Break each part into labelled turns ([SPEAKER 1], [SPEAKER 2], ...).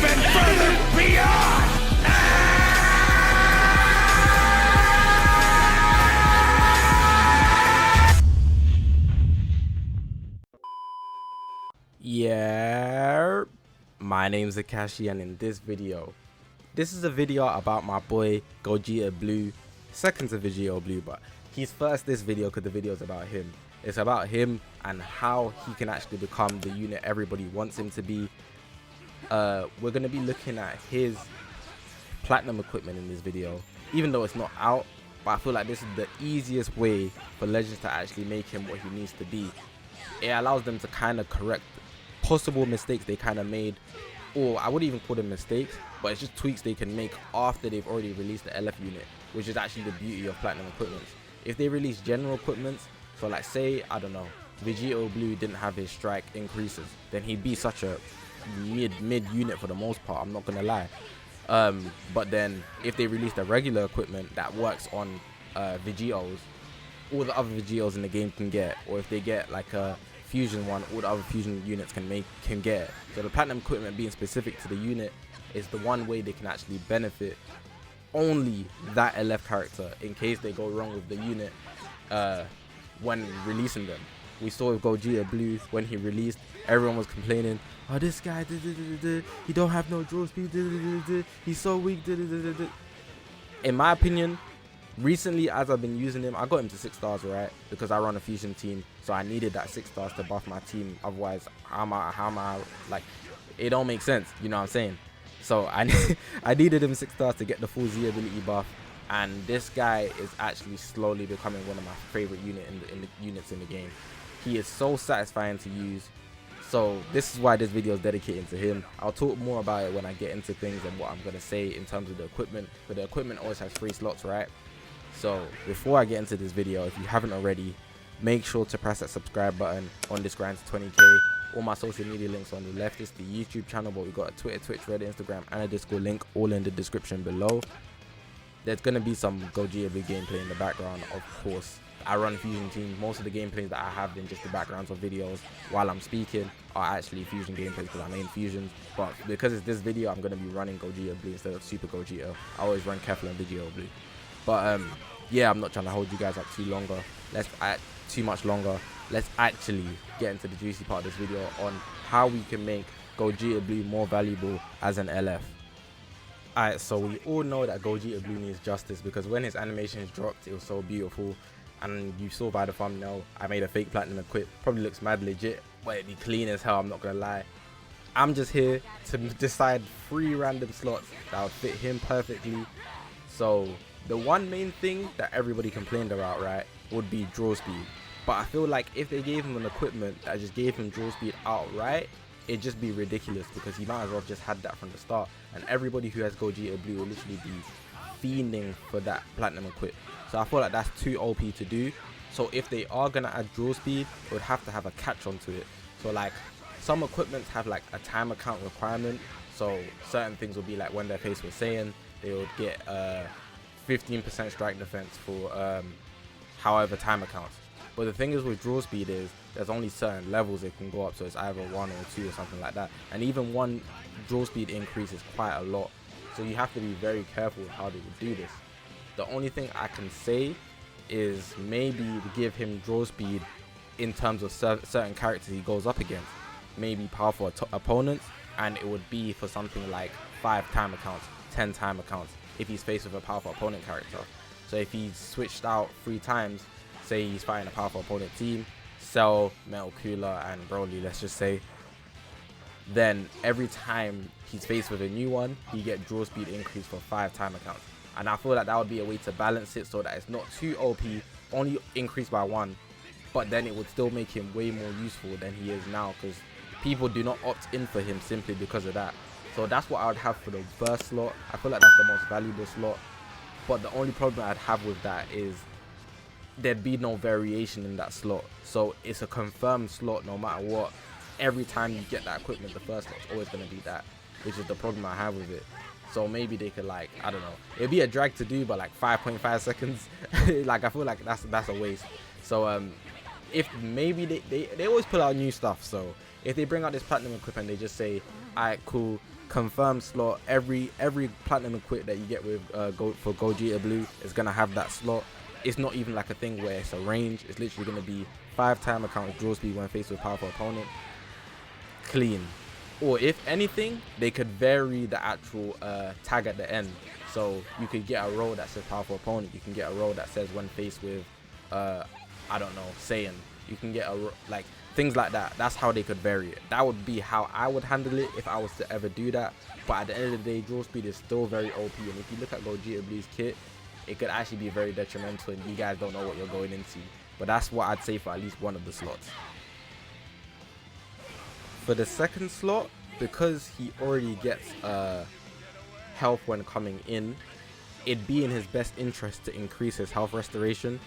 [SPEAKER 1] even further beyond!
[SPEAKER 2] Yeah, my name's Zakashi, and in this video, this is a video about my boy GOGETA Blue, second to Vegito Blue, but he's first this video because the video is about him. It's about him and how he can actually become the unit everybody wants him to be. We're going to be looking at his platinum equipment in this video, even though it's not out, but I feel like this is the easiest way for Legends to actually make him what he needs to be. It allows them to kind of correct possible mistakes they kind of made, or I wouldn't even call them mistakes, but it's just tweaks they can make after they've already released the LF unit, which is actually the beauty of platinum equipment. If they release general equipments, so like say, I don't know, Vegito Blue didn't have his strike increases, then he'd be such a mid unit for the most part, I'm not gonna lie. But then if they release the regular equipment that works on Vegitos, all the other Vegitos in the game can get, or if they get like a fusion one, all the other fusion units can get it. So the platinum equipment being specific to the unit is the one way they can actually benefit only that LF character in case they go wrong with the unit when releasing them. We saw with GOGETA Blue when he released, everyone was complaining, oh, this guy he don't have no draw speed, he's so weak. In my opinion, recently, as I've been using him, I got him to 6 stars, right? Because I run a fusion team, so I needed that 6 stars to buff my team. Otherwise, how am I like, it don't make sense, you know what I'm saying? So I needed him 6 stars to get the full Z ability buff, and this guy is actually slowly becoming one of my favorite units in the game. He is so satisfying to use. So this is why this video is dedicated to him. I'll talk more about it when I get into things and what I'm gonna say in terms of the equipment, but the equipment always has 3 slots, right? So before I get into this video, if you haven't already, make sure to press that subscribe button on this grind to 20k. All my social media links on the left is the YouTube channel, but we've got a Twitter, Twitch, Reddit, Instagram, and a Discord link all in the description below. There's going to be some GOGETA Blue gameplay in the background, of course. I run fusion teams. Most of the gameplays that I have in just the backgrounds of videos while I'm speaking are actually fusion gameplays because I main fusions. But because it's this video, I'm going to be running GOGETA Blue instead of Super GOGETA. I always run Kefla and Vegito Blue. But yeah, I'm not trying to hold you guys up too much longer. Let's actually get into the juicy part of this video on how we can make GOGETA Blue more valuable as an LF. Alright, so we all know that GOGETA Blue needs justice because when his animations dropped, it was so beautiful. And you saw by the thumbnail, I made a fake platinum equip. Probably looks mad legit, but it'd be clean as hell, I'm not gonna lie. I'm just here to decide 3 random slots that would fit him perfectly. So the one main thing that everybody complained about, right, would be draw speed. But I feel like if they gave him an equipment that just gave him draw speed outright, it'd just be ridiculous because he might as well have just had that from the start. And everybody who has GOGETA Blue will literally be fiending for that platinum equip. So I feel like that's too OP to do. So if they are going to add draw speed, they would have to have a catch onto it. So like some equipments have like a timer count requirement. So certain things will be like when their face was saying, they would get 15% strike defense for however timer counts. But the thing is with draw speed is there's only certain levels it can go up, so it's either 1 or 2 or something like that, and even 1 draw speed increase is quite a lot, so you have to be very careful with how they would do this. The only thing I can say is maybe to give him draw speed in terms of certain characters he goes up against, maybe powerful opponents, and it would be for something like 5 timer counts, 10 timer counts if he's faced with a powerful opponent character. So if he's switched out 3 times, say he's fighting a powerful opponent team, Cell, Metal Cooler, and Broly, let's just say, then every time he's faced with a new one, he get draw speed increase for 5 timer counts. And I feel like that would be a way to balance it so that it's not too OP, only increased by 1, but then it would still make him way more useful than he is now because people do not opt in for him simply because of that. So that's what I would have for the first slot. I feel like that's the most valuable slot. But the only problem I'd have with that is there'd be no variation in that slot. So it's a confirmed slot no matter what. Every time you get that equipment, the first slot's always going to be that, which is the problem I have with it. So maybe they could, like, I don't know, it'd be a drag to do, but like 5.5 seconds. Like, I feel like that's a waste. So if maybe they always put out new stuff. So if they bring out this platinum equipment, they just say, alright, cool, confirmed slot. Every platinum equip that you get with for Gogeta Blue is gonna have that slot. It's not even like a thing where it's a range. It's literally gonna be 5 time accounts draw speed when faced with powerful opponent. Clean. Or if anything, they could vary the actual tag at the end. So you could get a roll that says powerful opponent. You can get a roll that says when faced with I don't know, Saiyan. You can get like things like that. That's how they could vary it. That would be how I would handle it if I was to ever do that. But at the end of the day, draw speed is still very OP, and if you look at Gogeta Blue's kit, it could actually be very detrimental, and you guys don't know what you're going into. But that's what I'd say for at least one of the slots. For the second slot, because he already gets health when coming in, it'd be in his best interest to increase his health restoration.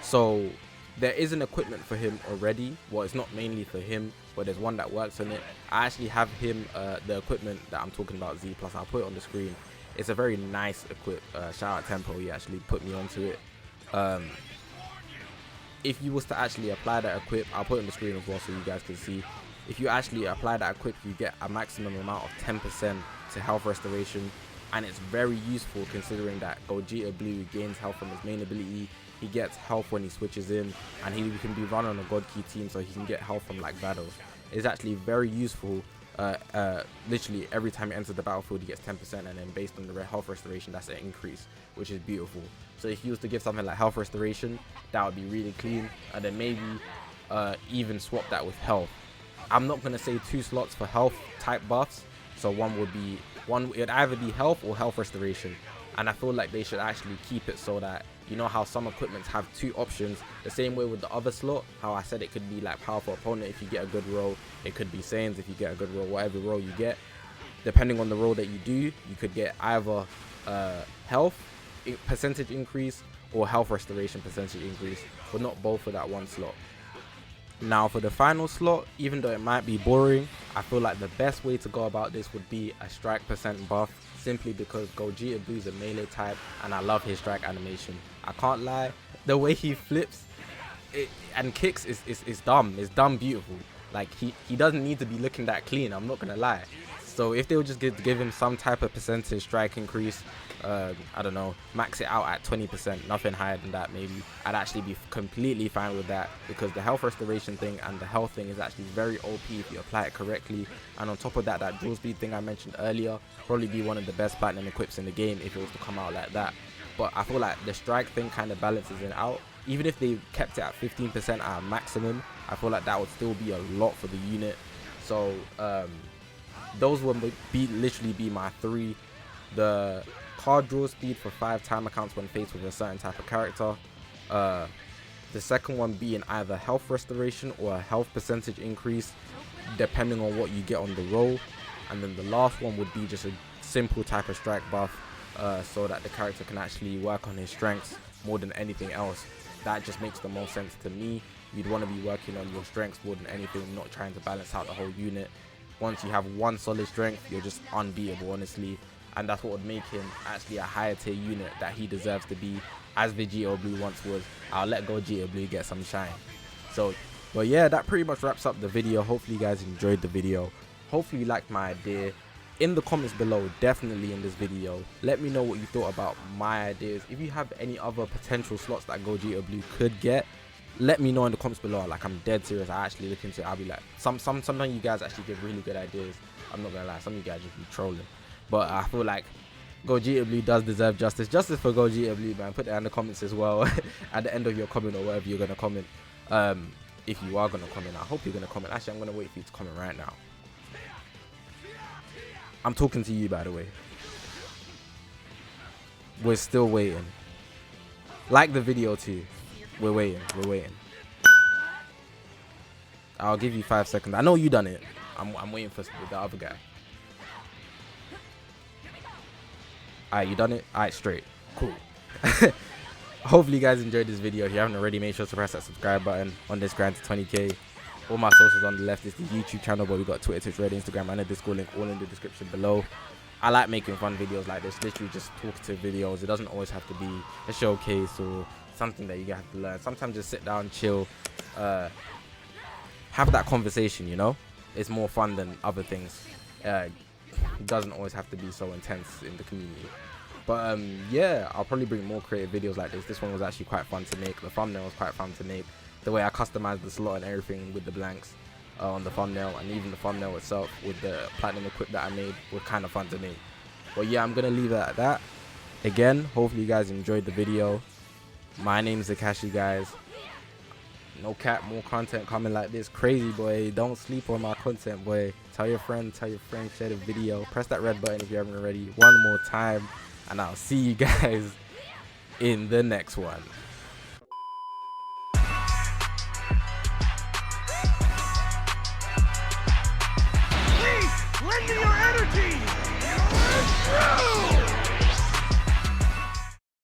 [SPEAKER 2] So there is an equipment for him already. Well, it's not mainly for him, but there's one that works on it. I actually have him, the equipment that I'm talking about, Z+. I'll put it on the screen. It's a very nice equip. Shout out Tempo, he actually put me onto it. If you was to actually apply that equip, I'll put it on the screen as well so you guys can see. If you actually apply that equip, you get a maximum amount of 10% to health restoration, and it's very useful considering that Gogeta Blue gains health from his main ability. He gets health when he switches in, and he can be run on a God Key team, so he can get health from like battles. It's actually very useful. Literally every time he enters the battlefield, he gets 10%, and then based on the health restoration, that's an increase, which is beautiful. So if you was to give something like health restoration, that would be really clean, and then maybe even swap that with health. I'm not gonna say 2 slots for health type buffs, so it'd either be health or health restoration, and I feel like they should actually keep it so that, you know how some equipments have 2 options, the same way with the other slot, how I said it could be like powerful opponent if you get a good roll, it could be Saiyans if you get a good roll. Whatever roll you get, depending on the roll that you do, you could get either health percentage increase or health restoration percentage increase, but not both for that one slot. Now for the final slot, even though it might be boring, I feel like the best way to go about this would be a strike percent buff, simply because Gogeta Blue is a melee type and I love his strike animation. I can't lie, the way he flips and kicks is dumb. It's dumb beautiful. Like he doesn't need to be looking that clean, I'm not gonna lie. So if they would just give him some type of percentage strike increase, I don't know, max it out at 20%, nothing higher than that maybe, I'd actually be completely fine with that, because the health restoration thing and the health thing is actually very OP if you apply it correctly. And on top of that, that draw speed thing I mentioned earlier, probably be one of the best platinum equips in the game if it was to come out like that. But I feel like the strike thing kind of balances it out. Even if they kept it at 15% at a maximum, I feel like that would still be a lot for the unit. So those would literally be my 3. The card draw speed for 5 time accounts when faced with a certain type of character. The second one being either health restoration or a health percentage increase, depending on what you get on the roll. And then the last one would be just a simple type of strike buff, so that the character can actually work on his strengths more than anything else. That just makes the most sense to me. You'd want to be working on your strengths more than anything, not trying to balance out the whole unit. Once you have one solid strength, you're just unbeatable, honestly. And that's what would make him actually a higher tier unit that he deserves to be, as Vegeta Blue once was. I'll let Gogeta Blue get some shine. So, but yeah, that pretty much wraps up the video. Hopefully you guys enjoyed the video. Hopefully you liked my idea. In the comments below, definitely in this video, let me know what you thought about my ideas. If you have any other potential slots that Gogeta Blue could get, let me know in the comments below. Like, I'm dead serious. I actually look into it. I'll be like, sometimes you guys actually give really good ideas. I'm not gonna lie, some of you guys just be trolling. But I feel like Gogeta Blue does deserve justice. Justice for Gogeta Blue, man. Put that in the comments as well. At the end of your comment or whatever you're gonna comment. If you are gonna comment, I hope you're gonna comment. Actually, I'm gonna wait for you to comment right now. I'm talking to you, by the way. We're still waiting. Like the video too. We're waiting. We're waiting. I'll give you 5 seconds. I know you done it. I'm waiting for the other guy. Alright, you done it? Alright, straight. Cool. Hopefully you guys enjoyed this video. If you haven't already, make sure to press that subscribe button on this grind to 20k. All my socials on the left is the YouTube channel, but we got Twitter, Twitch, Reddit, Instagram, and a Discord link all in the description below. I like making fun videos like this, literally just talkative videos. It doesn't always have to be a showcase or something that you have to learn. Sometimes just sit down, chill, have that conversation, you know? It's more fun than other things. doesn't always have to be so intense in the community. But yeah, I'll probably bring more creative videos like this. This one was actually quite fun to make. The thumbnail was quite fun to make. The way I customized the slot and everything with the blanks on the thumbnail, and even the thumbnail itself with the platinum equip that I made was kind of fun to make. But yeah, I'm gonna leave it at that. Again, hopefully you guys enjoyed the video. My name's Zakashi, guys. No cap, more content coming like this. Crazy, boy. Don't sleep on my content, boy. Tell your friend, share the video. Press that red button if you haven't already. One more time. And I'll see you guys in the next one.
[SPEAKER 1] Please, lend me your energy! You're through!